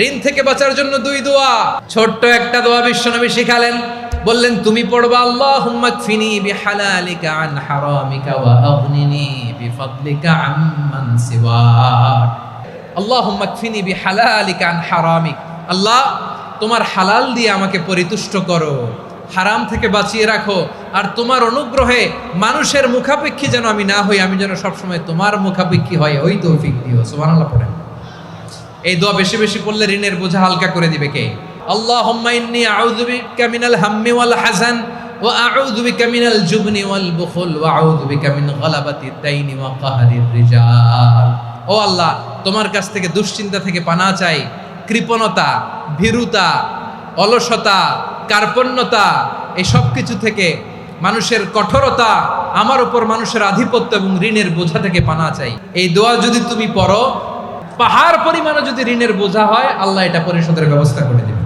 ঋণ থেকে বাঁচার জন্য দুই দোয়া। ছোট্ট একটা দোয়া বিশ্বনবী শিখালেন, বললেন তুমি পড়বা আল্লাহুম্মা কফিনি বিহালালিকা আন হারামিকা ওয়া আগনিনি বিফাদলিকা আম্মান সিওয়াক। আল্লাহুম্মা কফিনি বিহালালিকা আন হারামিক, আল্লাহ তোমার হালাল দিয়ে আমাকে পরিতুষ্ট করো, হারাম থেকে বাঁচিয়ে রাখো, আর তোমার অনুগ্রহে মানুষের মুখাপেক্ষী যেন আমি না হই, আমি যেন সবসময় তোমার মুখাপেক্ষী হয়, ওই তৌফিক দিও। সুবহানাল্লাহ পড়েন। এই দোয়া বেশি বেশি পড়লে ঋণের বোঝা হালকা করে দিবে কে? আল্লাহুম্মা ইন্নী আউযু বিকা মিনাল হাম্মি ওয়াল হাযান ওয়া আউযু বিকা মিনাল জুবনি ওয়াল বুখল ওয়া আউযু বিকা মিন গালাবাতিদ দাইনি ওয়া কাহরির রিজাল। ও আল্লাহ, তোমার কাছ থেকে দুশ্চিন্তা থেকে পানাহ চাই, কৃপণতা, ভীরুতা, অলসতা, কার্পণ্যতা, এই সব কিছু থেকে, মানুষের কঠোরতা, আমার উপর মানুষের আধিপত্য এবং ঋণের বোঝা থেকে পানাহ চাই। এই দোয়া যদি তুমি পড়ো, পাহাড় পরিমাণে যদি ঋণের বোঝা হয়, আল্লাহ এটা পরিশোধের ব্যবস্থা করে দেবে।